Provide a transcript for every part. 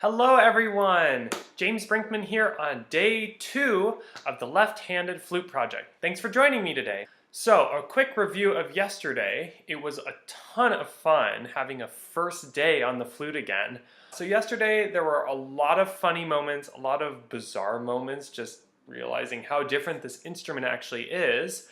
Hello everyone! James Brinkman here on day 2 of the left-handed flute project. Thanks for joining me today. So, a quick review of yesterday. It was a ton of fun having a first day on the flute again. So yesterday there were a lot of funny moments, a lot of bizarre moments, just realizing how different this instrument actually is.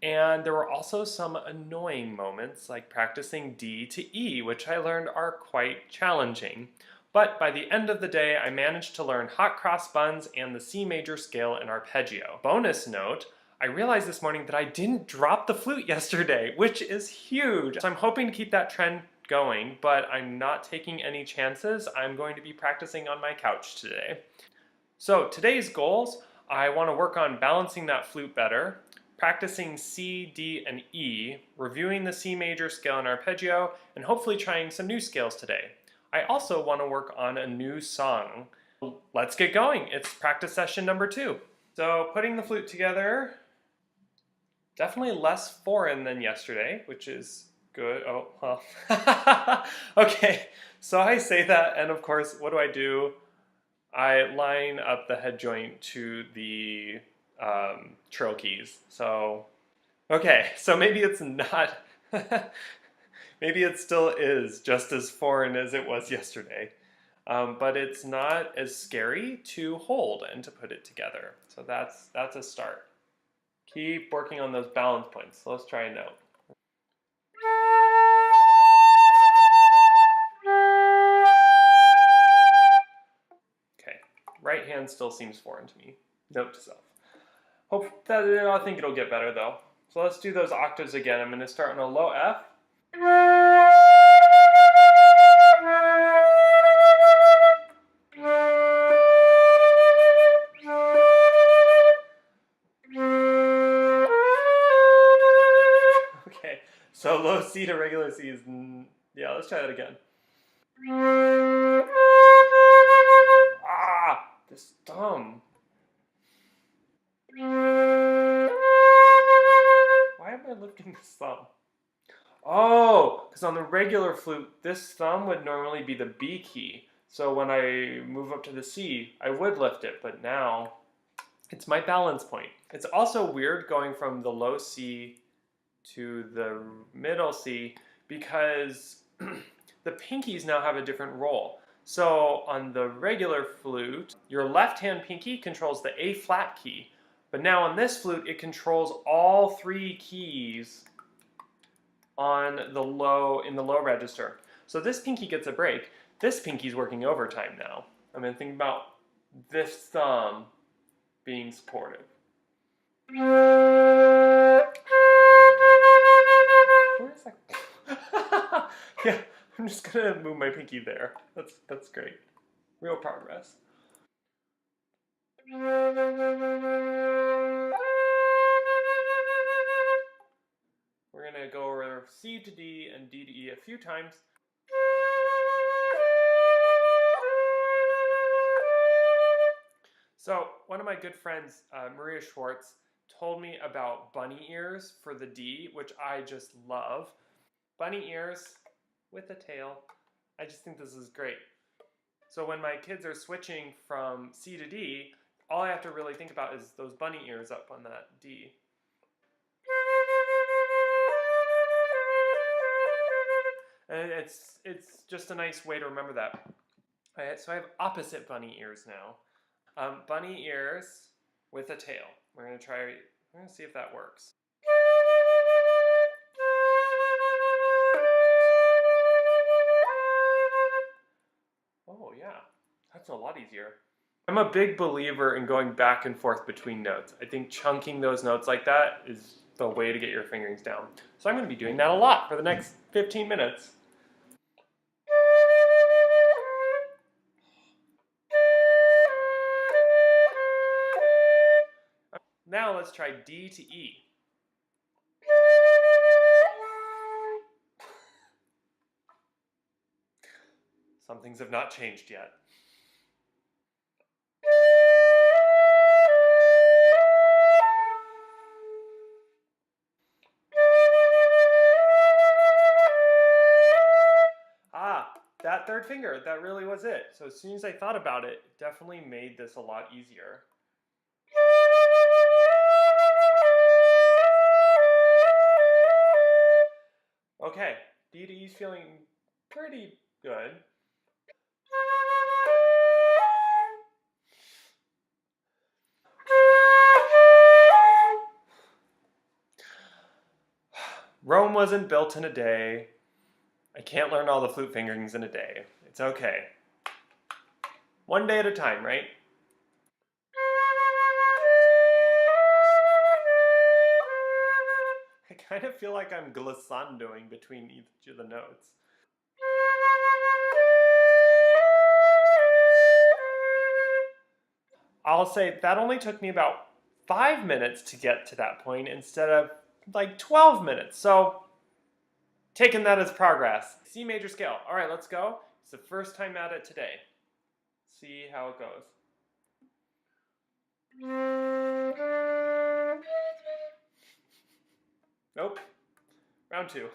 And there were also some annoying moments, like practicing D to E, which I learned are quite challenging. But by the end of the day, I managed to learn hot cross buns and the C major scale and arpeggio. Bonus note, I realized this morning that I didn't drop the flute yesterday, which is huge. So I'm hoping to keep that trend going, but I'm not taking any chances. I'm going to be practicing on my couch today. So today's goals, I want to work on balancing that flute better, practicing C, D, and E, reviewing the C major scale and arpeggio, and hopefully trying some new scales today. I also want to work on a new song. Let's get going. It's practice session number 2. So putting the flute together, definitely less foreign than yesterday, which is good. Oh, well. Okay, so I say that, and of course, what do? I line up the head joint to the trill keys. So, okay, so maybe it's not, maybe it still is just as foreign as it was yesterday. But it's not as scary to hold and to put it together. So that's a start. Keep working on those balance points. So let's try a note. Okay, right hand still seems foreign to me. Note to self. I think it'll get better though. So let's do those octaves again. I'm going to start on a low F. Okay, so low C to regular C is, yeah, let's try that again. Ah, this thumb. Why am I lifting this thumb? Oh, because on the regular flute, this thumb would normally be the B key. So when I move up to the C, I would lift it, but now it's my balance point. It's also weird going from the low C to the middle C because the pinkies now have a different role. So on the regular flute, your left hand pinky controls the A flat key, but now on this flute, it controls all 3 keys on the low, in the low register. So this pinky gets a break. This pinky's working overtime now. I'm going to think about this thumb being supportive. Where is that? Yeah, I'm just going to move my pinky there. That's great. Real progress. We're going to go over C to D and D to E a few times. So one of my good friends, Maria Schwartz, told me about bunny ears for the D, which I just love. Bunny ears with a tail. I just think this is great. So when my kids are switching from C to D, all I have to really think about is those bunny ears up on that D. And it's just a nice way to remember that. So I have opposite bunny ears now. Bunny ears with a tail. We're going to see if that works. Oh yeah, that's a lot easier. I'm a big believer in going back and forth between notes. I think chunking those notes like that is the way to get your fingerings down. So I'm going to be doing that a lot for the next 15 minutes. Now let's try D to E. Some things have not changed yet. that third finger. That really was it. So as soon as I thought about it, it definitely made this a lot easier. Okay, D to E's feeling pretty good. Rome wasn't built in a day. I can't learn all the flute fingerings in a day. It's okay. One day at a time, right? I kind of feel like I'm glissandoing between each of the notes. I'll say that only took me about 5 minutes to get to that point instead of like 12 minutes. So, taking that as progress. C major scale. All right, let's go. It's the first time at it today. See how it goes. Nope. Round 2.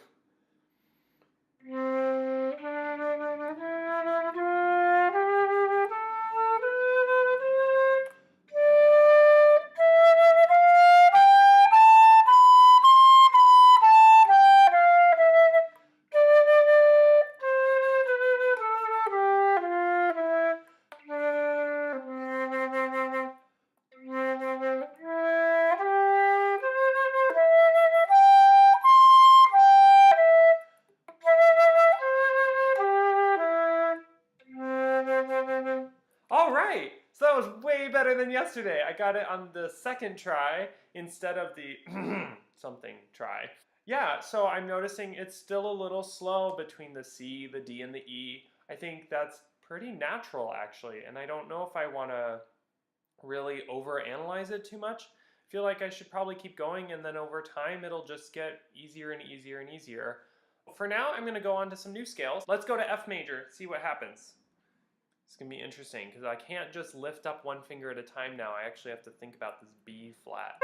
All right, so that was way better than yesterday. I got it on the second try instead of the something try. Yeah, so I'm noticing it's still a little slow between the C, the D, and the E. I think that's pretty natural actually, and I don't know if I want to really overanalyze it too much. I feel like I should probably keep going, and then over time it'll just get easier and easier and easier. For now, I'm going to go on to some new scales. Let's go to F major, see what happens. It's going to be interesting because I can't just lift up one finger at a time now. I actually have to think about this B flat.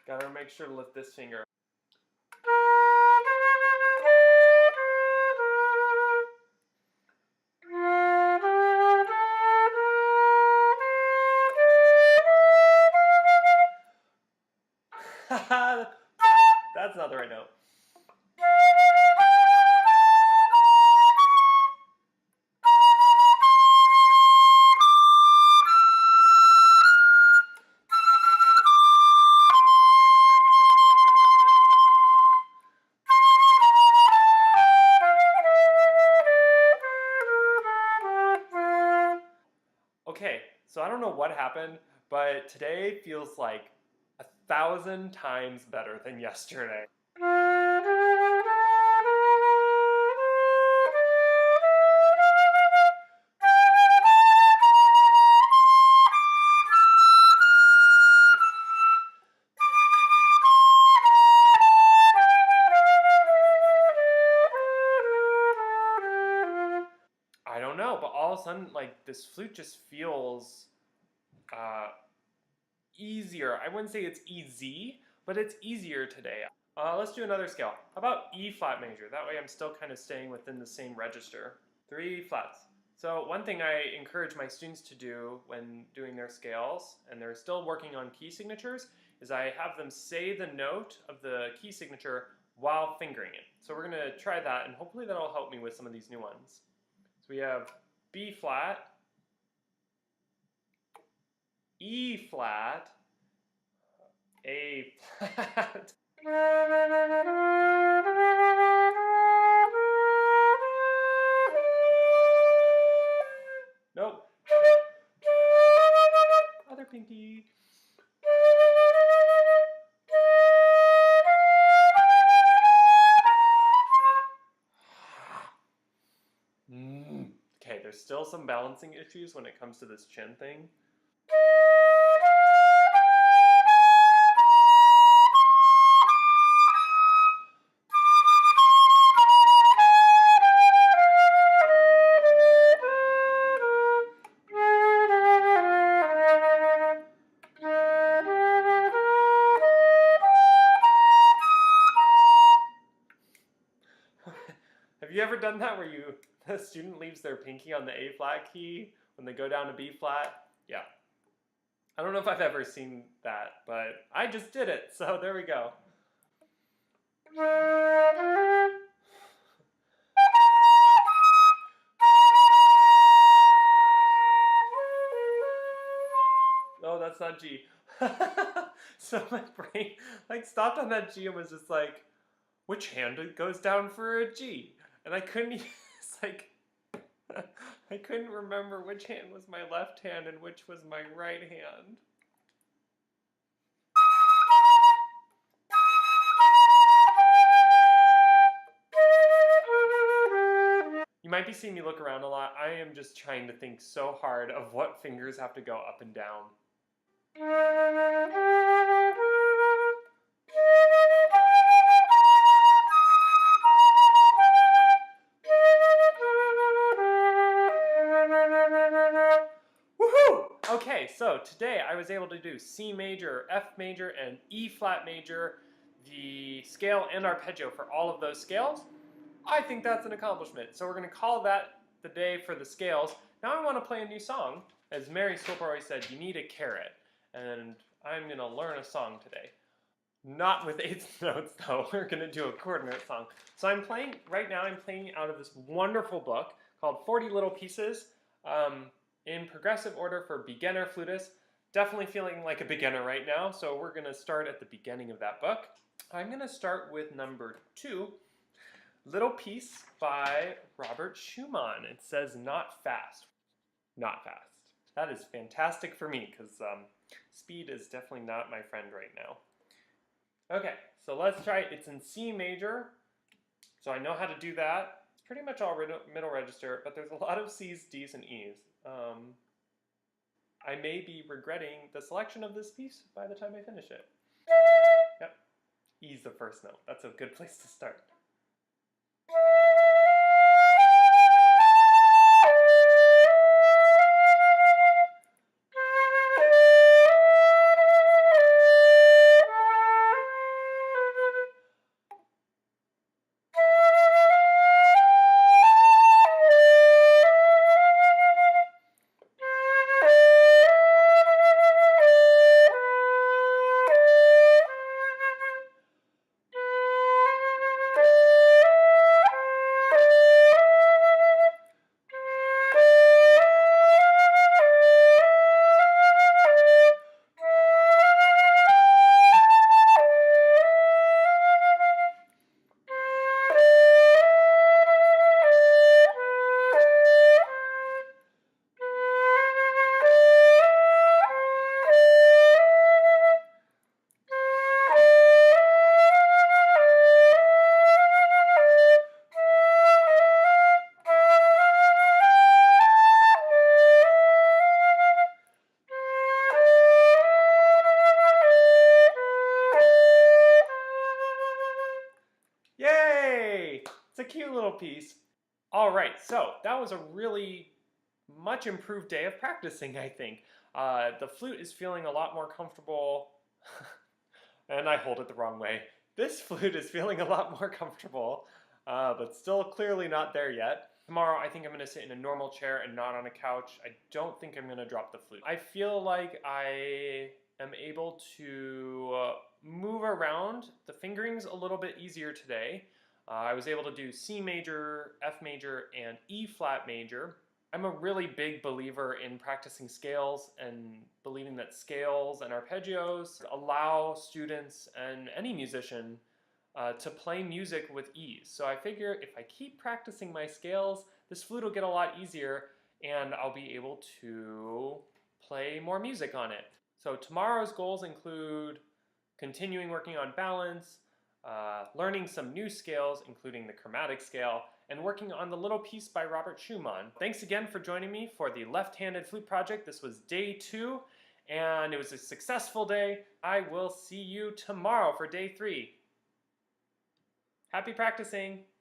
Gotta make sure to lift this finger. That's not the right note. Okay, so I don't know what happened, but today feels like 1,000 times better than yesterday. I don't know, but all of a sudden, like, this flute just feels easier. I wouldn't say it's easy, but it's easier today. Let's do another scale. How about E flat major? That way I'm still kind of staying within the same register. 3 flats. So one thing I encourage my students to do when doing their scales, and they're still working on key signatures, is I have them say the note of the key signature while fingering it. So we're going to try that, and hopefully that'll help me with some of these new ones. So we have B flat, E flat, A flat. Nope. Other pinky. Okay, there's still some balancing issues when it comes to this chin thing. Have you ever done that where the student leaves their pinky on the A flat key when they go down to B flat? Yeah. I don't know if I've ever seen that, but I just did it, so there we go. Oh, that's not G. So my brain stopped on that G and was just like, which hand goes down for a G? And I couldn't it's like I couldn't remember which hand was my left hand and which was my right hand. You might be seeing me look around a lot. I am just trying to think so hard of what fingers have to go up and down. Woohoo! Okay, so today I was able to do C major, F major, and E flat major, the scale and arpeggio for all of those scales. I think that's an accomplishment. So we're going to call that the day for the scales. Now I want to play a new song. As Mary Silperoy said, you need a carrot. And I'm going to learn a song today. Not with eighth notes though, we're going to do a quarter note song. So right now I'm playing out of this wonderful book called 40 Little Pieces in progressive order for beginner flutists. Definitely feeling like a beginner right now, so we're going to start at the beginning of that book. I'm going to start with number 2, Little Piece by Robert Schumann. It says not fast. Not fast. That is fantastic for me because speed is definitely not my friend right now. Okay, so let's try it. It's in C major, so I know how to do that. It's pretty much all middle register, but there's a lot of C's, D's, and E's. I may be regretting the selection of this piece by the time I finish it. Yep, E's the first note. That's a good place to start. Yay! It's a cute little piece. All right, so that was a really much improved day of practicing, I think. The flute is feeling a lot more comfortable, and I hold it the wrong way. This flute is feeling a lot more comfortable, but still clearly not there yet. Tomorrow, I think I'm going to sit in a normal chair and not on a couch. I don't think I'm going to drop the flute. I feel like I am able to move around the fingerings a little bit easier today. I was able to do C major, F major, and E flat major. I'm a really big believer in practicing scales and believing that scales and arpeggios allow students and any musician to play music with ease. So I figure if I keep practicing my scales, this flute will get a lot easier and I'll be able to play more music on it. So tomorrow's goals include continuing working on balance, learning some new scales, including the chromatic scale, and working on the Little Piece by Robert Schumann. Thanks again for joining me for the left-handed flute project. This was day 2, and it was a successful day. I will see you tomorrow for day 3. Happy practicing!